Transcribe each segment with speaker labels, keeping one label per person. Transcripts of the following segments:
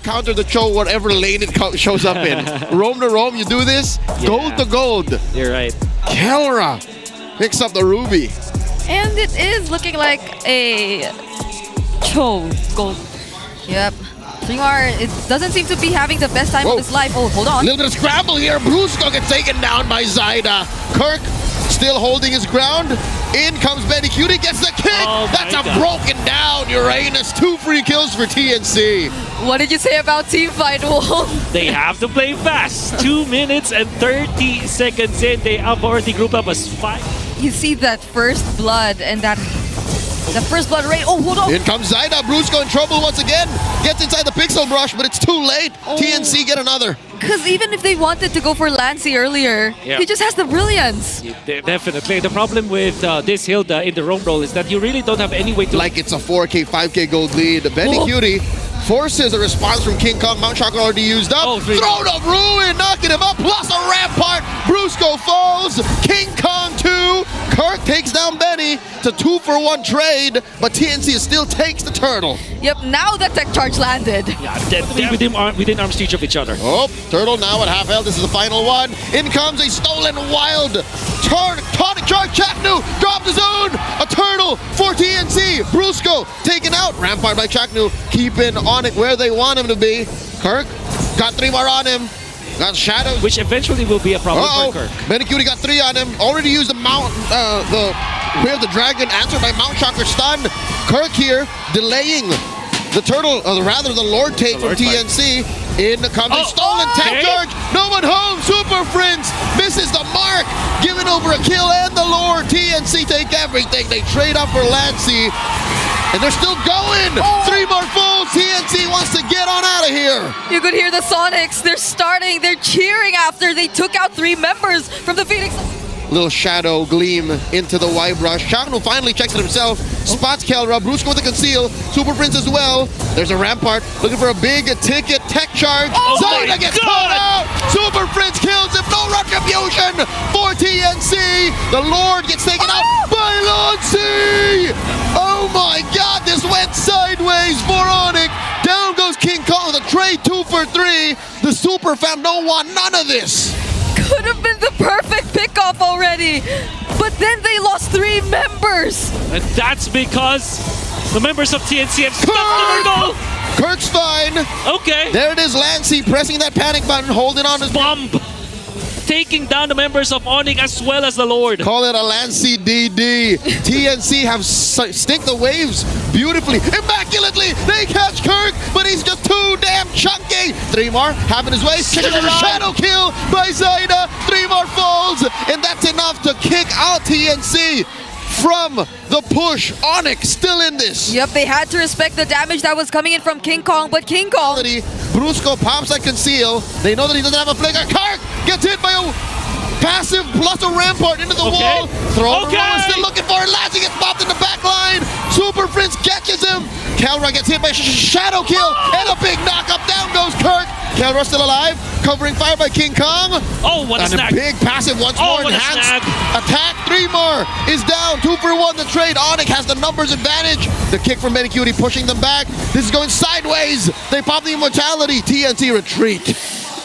Speaker 1: counter the Cho whatever lane it shows up in. Roam to roam, you do this, gold to gold.
Speaker 2: You're right.
Speaker 1: Kelra picks up the ruby.
Speaker 3: And it is looking like a Cho gold. Yep. Trimar, it doesn't seem to be having the best time of his life. Oh, hold on.
Speaker 1: A little bit of scramble here. Brusco gets taken down by Zyda. Kirk still holding his ground. In comes Betty Cutie, gets the kick.
Speaker 2: Oh
Speaker 1: That's a broken down Uranus. 2 free kills for TNC.
Speaker 3: What did you say about team fight, Wolf?
Speaker 2: They have to play fast. 2 minutes and 30 seconds in. They have already grouped up as 5.
Speaker 3: You see that first blood and that first blood rate. Oh, hold on.
Speaker 1: In comes Zyda. Brusco in trouble once again. Gets inside the pixel brush, but it's too late. TNC get another.
Speaker 3: Because even if they wanted to go for Lancy earlier, he just has the brilliance.
Speaker 2: Yeah, definitely. The problem with this Hilda in the roam roll is that you really don't have any way to...
Speaker 1: Like it's a 4K, 5K gold lead. Benny Cutie forces a response from King Kong. Mount Chakra already used up. Throne of Ruin, knocking him up, plus a rampart. Brusco falls. King Kong 2. Kirk takes down Benny. It's a 2-for-1 trade, but TNC still takes the turtle.
Speaker 3: Yep, now the tech charge landed.
Speaker 2: Yeah, definitely within arm's reach of each other.
Speaker 1: Oh, turtle now at half health. This is the final one. In comes a stolen wild. Tonic charge. Chaknu dropped his own. A turtle for TNC. Brusco taken out. Rampart by Chaknu. Keeping ONIC where they want him to be. Kirk got 3 more on him. Got Shadow.
Speaker 2: Which eventually will be a problem for Kirk.
Speaker 1: Benny Cutie got 3 on him. Already used the Mount, the Way of the Dragon, answered by Mount Chakra stun. Kirk here delaying the turtle, or rather the Lord take from TNC. In comes a stolen tech charge. No one home. Super Friends misses the mark. Giving over a kill and the Lord. TNC take everything. They trade up for Lancy. And they're still going. 3 more falls. TNC wants to get on out of here.
Speaker 3: You could hear the Sonics. They're starting. They're cheering after they took out 3 members from the Phoenix.
Speaker 1: Little shadow gleam into the Y brush. Chaknu finally checks it himself. Spots Kelra. Brusco with the conceal. Super Prince as well. There's a rampart looking for a big ticket. Tech charge. Zyda gets caught out. Super Prince kills him. No retribution for TNC. The Lord gets taken out by Lancy. Oh my God, this went sideways for ONIC. Down goes King Kong with a trade 2 for 3. The Super Fam don't want none of this.
Speaker 3: Could have been the perfect pickoff already, but then they lost 3 members.
Speaker 2: And that's because the members of TNC have stopped their goal.
Speaker 1: Kirk's fine.
Speaker 2: Okay.
Speaker 1: There it is, Lancy pressing that panic button, holding on his
Speaker 2: bomb. Taking down the members of ONIC as well as the Lord.
Speaker 1: Call it a Lancy DD. TNC have stick the waves beautifully, immaculately. They catch Kirk, but he's just too damn chunky. 3 more, having his way. Shadow kill by Zyda. 3 more falls, and that's enough to kick out TNC from the push. ONIC still in this.
Speaker 3: Yep, they had to respect the damage that was coming in from King Kong, but King Kong...
Speaker 1: Brusco pops that conceal. They know that he doesn't have a flicker. Kirk gets hit by a passive plus a rampart into the wall. Throw still looking for it. Lancy gets popped in the back line. Super Prince catches him. Kelra gets hit by shadow kill and a big knockup. Down goes Kirk. Kelra still alive. Covering fire by King Kong.
Speaker 2: Oh, what a snag.
Speaker 1: And a big passive once more. Enhanced attack. 3 more is down. 2 for 1 the trade. ONIC has the numbers advantage. The kick from Benny Cutie pushing them back. This is going sideways. They pop the immortality. TNC retreat.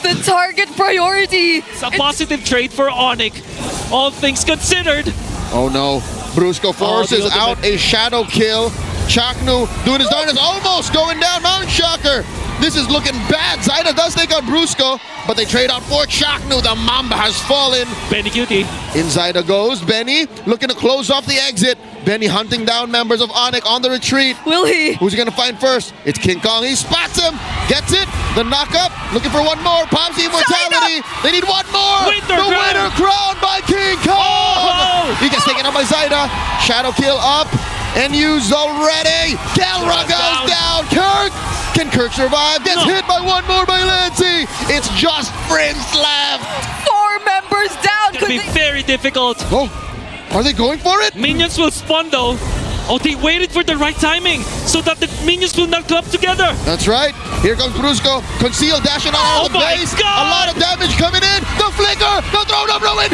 Speaker 3: The target priority.
Speaker 2: It's a positive trade for ONIC. All things considered.
Speaker 1: Oh no. Brusco forces out a shadow kill. Chaknu doing his darndest, almost going down. Mount Shocker. This is looking bad. Zyda does take out Brusco, but they trade out for Chaknu. The Mamba has fallen.
Speaker 2: Benny Cutie.
Speaker 1: In Zyda goes. Benny looking to close off the exit. Benny hunting down members of ONIC on the retreat.
Speaker 3: Will he?
Speaker 1: Who's he going to find first? It's King Kong. He spots him. Gets it. The knockup. Looking for 1 more. Pops the immortality. They need 1 more. Winter crown by King Kong. He gets taken out by Zyda. Shadow kill up and used already. Kelra goes down. Kirk. Can Kirk survive? Gets hit by 1 more by Lancy. It's just Prince left.
Speaker 3: 4 members down.
Speaker 2: It's going to be very difficult.
Speaker 1: Oh, are they going for it?
Speaker 2: Minions will spawn though. Oh, they waited for the right timing so that the minions will not club together.
Speaker 1: That's right. Here comes Brusco. Conceal, dashing out of the base. A lot of damage coming in. The flicker. The throw of ruin.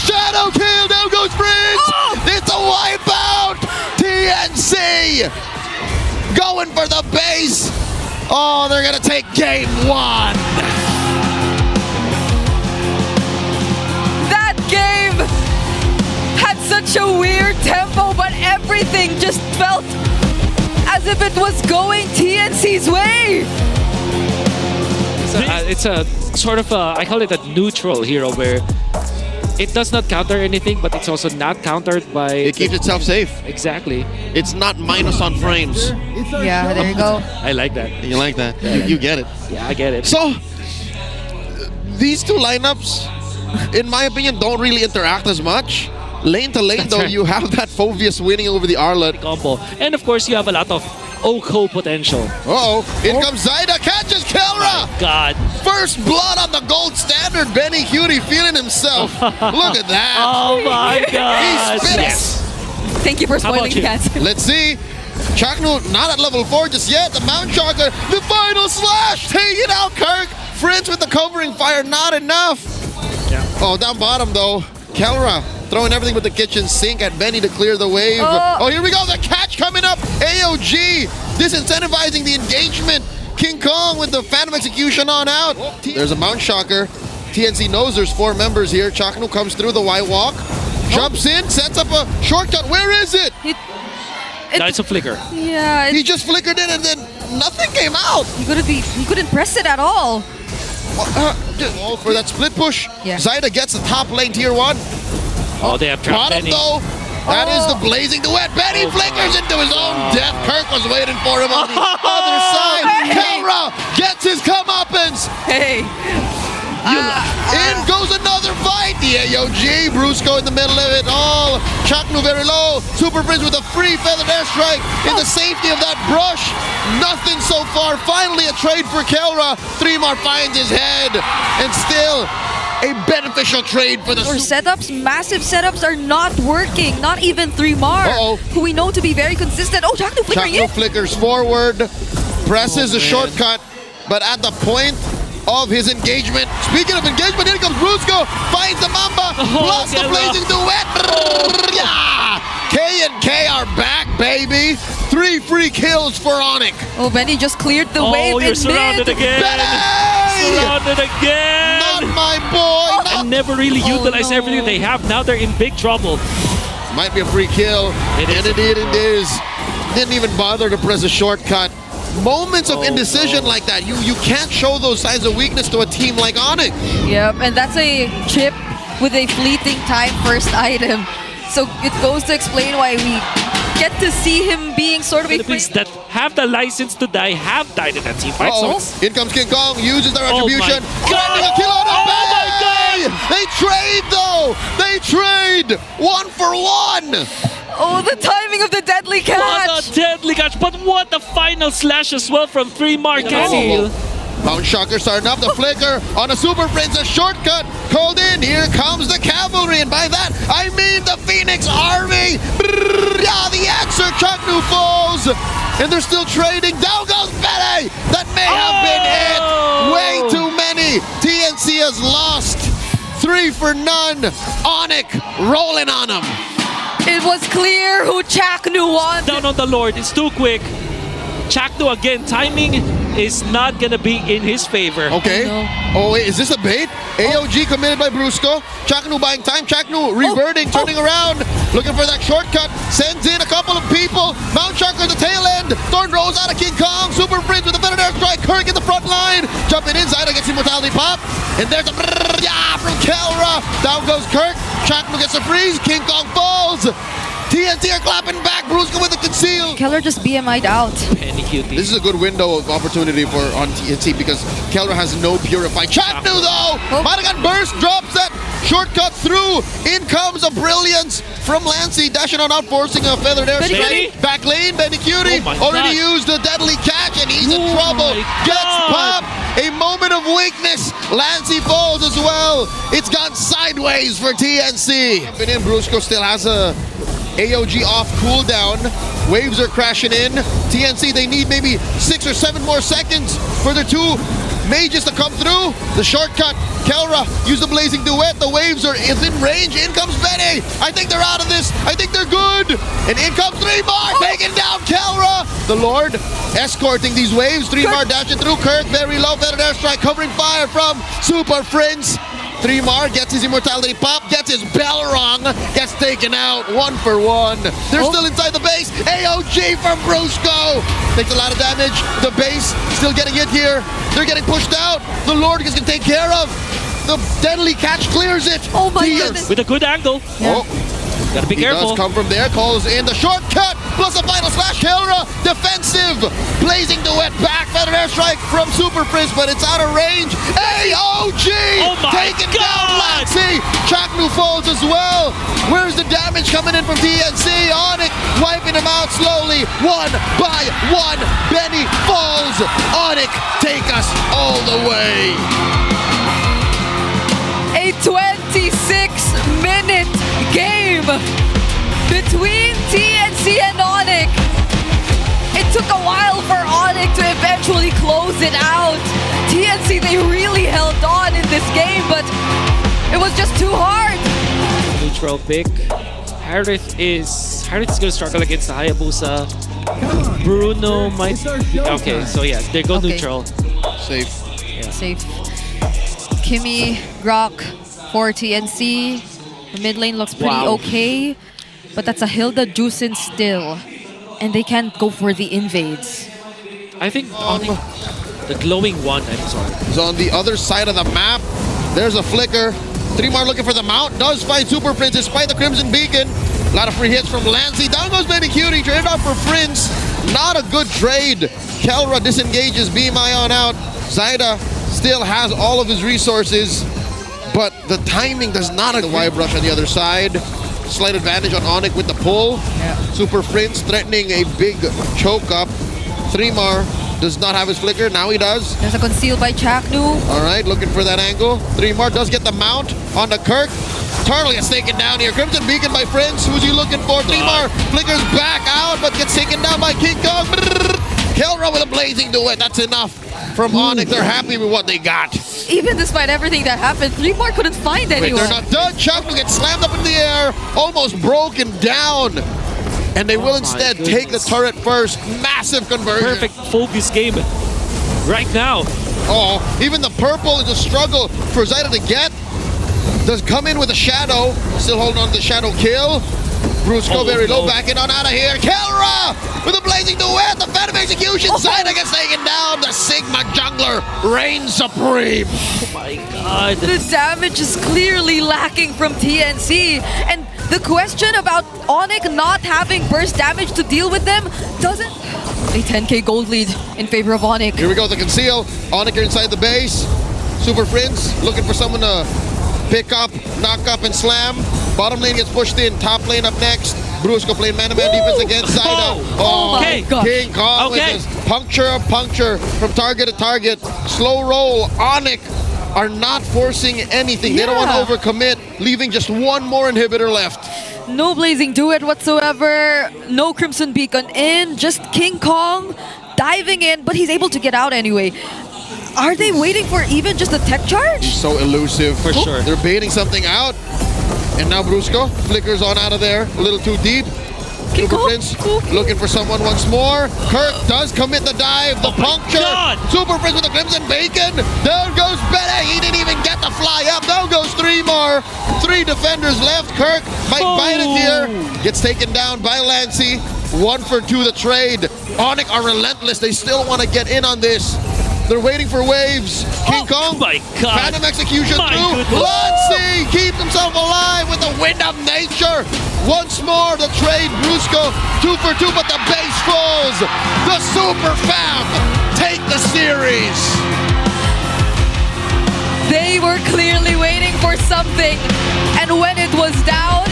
Speaker 1: Shadow kill. Down goes Prince. It's a wipeout. TNC going for the base. Oh, they're gonna take game one.
Speaker 3: That game had such a weird tempo, but everything just felt as if it was going TNC's way.
Speaker 2: It's a sort of I call it a neutral hero where it does not counter anything, but it's also not countered by...
Speaker 1: It keeps itself safe.
Speaker 2: Exactly.
Speaker 1: It's not minus on frames.
Speaker 3: Yeah, there you go.
Speaker 2: I like that.
Speaker 1: You like that? You get it.
Speaker 2: Yeah, I get it.
Speaker 1: So, these two lineups, in my opinion, don't really interact as much. Lane to lane,
Speaker 2: That's
Speaker 1: though,
Speaker 2: right.
Speaker 1: you have that Phoveus winning over the Arlet.
Speaker 2: Combo. And of course, you have a lot of Oko potential.
Speaker 1: Uh-oh. In comes Zyda, catches Kelra!
Speaker 2: God.
Speaker 1: First blood on the gold standard. Benny Cutie feeling himself. Look at that.
Speaker 2: Oh my God.
Speaker 1: He spits.
Speaker 2: Yes.
Speaker 3: Thank you for
Speaker 2: How about
Speaker 3: spoiling
Speaker 2: you?
Speaker 3: the answer.
Speaker 1: Let's see. Chaknu not at level 4 just yet. The Mount Shocker, the final slash. Take it out, Kirk. Fringe with the covering fire, not enough.
Speaker 2: Yeah.
Speaker 1: Oh, down bottom though. Kelra throwing everything with the kitchen sink at Benny to clear the wave.
Speaker 3: Oh.
Speaker 1: Oh, here we go. The catch coming up. AOG disincentivizing the engagement. King Kong with the Phantom Execution on out. There's a Mount Shocker. TNC knows there's 4 members here. Chaknu comes through the Y walk. Jumps in, sets up a shortcut. Where is it?
Speaker 2: That's a flicker.
Speaker 3: Yeah,
Speaker 1: He just flickered in and then nothing came out.
Speaker 3: he couldn't press it at all.
Speaker 1: For that split push,
Speaker 3: Yeah.
Speaker 1: Zyda gets the top lane tier 1.
Speaker 2: Oh, they have trapped
Speaker 1: Bottom
Speaker 2: Benny.
Speaker 1: though, that is the blazing duet. Benny flickers into his own death. Kirk was waiting for him on the other side.
Speaker 3: Hey.
Speaker 1: Kelra gets his comeuppance.
Speaker 3: Hey.
Speaker 1: In goes another fight. The AOG, Brusco in the middle of it all. Chaknu very low. Super Prince with a free feathered airstrike in the safety of that brush. Nothing so far. Finally a trade for Kelra. 3mar finds his head. And still a beneficial trade for the
Speaker 3: Or
Speaker 1: Super.
Speaker 3: setups, massive setups are not working. Not even 3mar,
Speaker 1: Uh-oh.
Speaker 3: who we know to be very consistent. Oh, Chaknu flickering
Speaker 1: Chaknu
Speaker 3: in.
Speaker 1: flickers forward. Presses the
Speaker 2: man.
Speaker 1: shortcut. But at the point of his engagement. Speaking of engagement, here comes Brusco. Finds the Mamba. Plus the
Speaker 2: Kelra.
Speaker 1: blazing duet. Yeah! K and K are back, baby. 3 free kills for ONIC.
Speaker 3: Oh, Benny just cleared the wave
Speaker 2: Oh,
Speaker 3: in
Speaker 2: you're surrounded
Speaker 3: mid.
Speaker 2: again.
Speaker 1: Benny!
Speaker 2: Surrounded again.
Speaker 1: Not my boy. Not-
Speaker 2: And never really utilized
Speaker 3: no.
Speaker 2: everything they have. Now they're in big trouble.
Speaker 1: Might be a free kill.
Speaker 2: It is.
Speaker 1: And it is. Didn't even bother to press a shortcut. Moments of indecision like that. You can't show those signs of weakness to a team like ONIC.
Speaker 3: Yep, and that's a chip with a fleeting time first item. So it goes to explain why we get to see him being sort of a
Speaker 2: Philippines that have the license to die have died in that team fight. So
Speaker 1: Uh-oh. In comes King Kong, uses their
Speaker 2: Oh my
Speaker 1: retribution.
Speaker 2: God!
Speaker 1: Finding a kill out of
Speaker 2: Oh my
Speaker 1: Benny!
Speaker 2: God!
Speaker 1: They trade though! They trade! 1 for 1!
Speaker 3: Oh, the timing of the deadly catch!
Speaker 2: what a deadly catch. But what a final slash as well from 3mar. Kenny.
Speaker 1: Mount Shocker starting up the flicker on a Super Prince, a shortcut called in. Here comes the cavalry, and by that I mean the Phoenix Army. Yeah, the answer, Chaknu falls, and they're still trading. Down goes Benny. That may have been it. Way too many. TNC has lost. 3 for none. ONIC rolling on them.
Speaker 3: It was clear who Chaknu won.
Speaker 2: Down on the Lord. It's too quick. Chaknu again. Timing is not going to be in his favor.
Speaker 1: Okay.
Speaker 3: No.
Speaker 1: Oh, wait, is this a bait? AOG committed by Brusco. Chaknu buying time. Chaknu reverting, turning around, looking for that shortcut. Sends in a couple of people. Mount Shocker at the tail end. Thorn rolls out of King Kong. Super Prince with a feather air strike. Kirk in the front line. Jumping inside against Immortality Pop. And there's a yeah from Kelra. Down goes Kirk. Chaknu gets a freeze. King Kong falls. TNT are clapping back. Brusco with the conceal.
Speaker 3: Keller just BMI'd out.
Speaker 2: Penny cutie.
Speaker 1: This is a good window of opportunity for on TNT because Kelra has no purify. Chaknu though!
Speaker 3: Oh.
Speaker 1: Madagan burst, drops that shortcut through. In comes a brilliance from Lancy, dashing on out, forcing a feathered air
Speaker 3: Benny
Speaker 1: strike.
Speaker 2: Cutie?
Speaker 1: Back lane, Benny Cutie
Speaker 2: Oh my
Speaker 1: already
Speaker 2: God.
Speaker 1: used the deadly catch and he's in
Speaker 2: Oh
Speaker 1: trouble.
Speaker 2: my
Speaker 1: Gets
Speaker 2: God.
Speaker 1: popped. A moment of weakness. Lancy falls as well. It's gone sideways for TNC. And in Brusco still has a AOG off cooldown. Waves are crashing in. TNC, they need maybe 6 or 7 more seconds for the 2 mages to come through. The shortcut. Kelra use the blazing duet. The waves are within range. In comes Benny. I think they're out of this. I think they're good. And in comes 3mar. Taking down Kelra. The Lord escorting these waves. 3mar dashing through. Kirk very low. Feather airstrike covering fire from Super Prince. 3mar gets his immortality pop, gets his bell rung, gets taken out 1 for 1. They're still inside the base. AOG from Brusco takes a lot of damage. The base still getting hit here. They're getting pushed out. The Lord is going to take care of. The deadly catch clears it.
Speaker 3: Oh my goodness.
Speaker 2: With a good angle.
Speaker 1: Oh,
Speaker 2: Gotta be
Speaker 1: he
Speaker 2: careful.
Speaker 1: does come from there, calls in the shortcut, plus a final slash. Kelra, defensive, blazing duet back, feather airstrike from Super Prince, but it's out of range. AOG
Speaker 2: Oh my
Speaker 1: taking down
Speaker 2: God!
Speaker 1: Laxi. Chaknu falls as well. Where's the damage coming in from TNC? ONIC wiping him out slowly, 1 by 1. Benny falls. ONIC take us all the way.
Speaker 3: A 26-minute game between TNC and ONIC. It took a while for ONIC to eventually close it out. TNC, they really held on in this game, but it was just too hard.
Speaker 2: Neutral pick. Harith is gonna struggle against the Hayabusa. Bruno might. Okay, so yeah, they go
Speaker 3: Okay.
Speaker 2: neutral.
Speaker 1: Safe.
Speaker 3: Safe. Kimmy, Rock for TNC. The mid lane looks pretty
Speaker 2: Wow.
Speaker 3: okay, but that's a Hilda Juicin still. And they can't go for the invades.
Speaker 2: I think the glowing one. I'm sorry.
Speaker 1: Is on the other side of the map. There's a flicker. 3mar looking for the mount. Does find Super Prince despite the Crimson Beacon. A lot of free hits from Lancey. Down goes Benny Cutie. Traded off for Prince. Not a good trade. Kelra disengages. Beam Ion out. Zaida still has all of his resources, but the timing does not agree. The Y-Brush on the other side. Slight advantage on ONIC with the pull.
Speaker 3: Yeah.
Speaker 1: Super Prince threatening a big choke up. 3mar does not have his flicker. Now he does.
Speaker 3: There's a conceal by Chaknu.
Speaker 1: All right, looking for that angle. 3mar does get the mount on the Kirk. Turtle gets taken down here. Crimson Beacon by Prince. Who's he looking for? 3mar flickers back out, but gets taken down by King Kong. Kelra with a blazing duet. That's enough from ONIC. They're happy with what they got.
Speaker 3: Even despite everything that happened, 3mar couldn't find
Speaker 1: Wait,
Speaker 3: anyone.
Speaker 1: they're not done. Chaknu gets slammed up in the air, almost broken down. And they will instead take the turret first. Massive conversion.
Speaker 2: Perfect focus game right now.
Speaker 1: Oh, even the purple is a struggle for Zaida to get. Does come in with a shadow. Still holding on to the shadow kill. Brusco very low, backing on out of here. Kelra with a blazing duet. The Phantom Execution. Zaida gets taken down. The Sigma jungler reigns supreme.
Speaker 2: Oh my god.
Speaker 3: The damage is clearly lacking from TNC. And the question about ONIC not having burst damage to deal with them doesn't... A 10k gold lead in favor of ONIC.
Speaker 1: Here we go, the conceal. ONIC are inside the base. Super Prince looking for someone to pick up, knock up, and slam. Bottom lane gets pushed in. Top lane up next. Brusco playing man-to-man defense against Zaida.
Speaker 3: Oh my
Speaker 2: Okay.
Speaker 3: gosh.
Speaker 1: King Kong with his puncture of puncture from target to target. Slow roll. ONIC are not forcing anything. They don't want to overcommit, leaving just one more inhibitor left.
Speaker 3: No blazing duet whatsoever. No Crimson Beacon in. Just King Kong diving in, but he's able to get out anyway. Are they waiting for even just a tech charge?
Speaker 1: So elusive.
Speaker 2: For sure.
Speaker 1: They're baiting something out. And now Brusco flickers on out of there. A little too deep. Super Prince looking for someone once more. Kirk does commit the dive. The puncture.
Speaker 2: God.
Speaker 1: Super Prince with the Crimson Bacon. Down goes Bene. He didn't even get the fly up. Down goes 3mar. 3 defenders left. Kirk might bite it here. Gets taken down by Lancey. 1 for 2 the trade. ONIC are relentless. They still want to get in on this. They're waiting for waves. King Kong.
Speaker 2: My god.
Speaker 1: Phantom Execution
Speaker 2: My
Speaker 1: through.
Speaker 2: goodness.
Speaker 1: Lancey keeps himself alive with the wind of nature. Once more, the trade. Brusco 2 for 2, but the base falls. The Super Fam take the series.
Speaker 3: They were clearly waiting for something. And when it was down,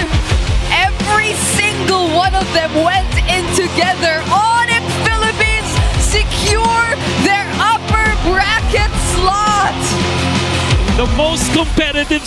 Speaker 3: every single one of them went in together. ONIC Philippines secure their upper bracket slot.
Speaker 2: The most competitive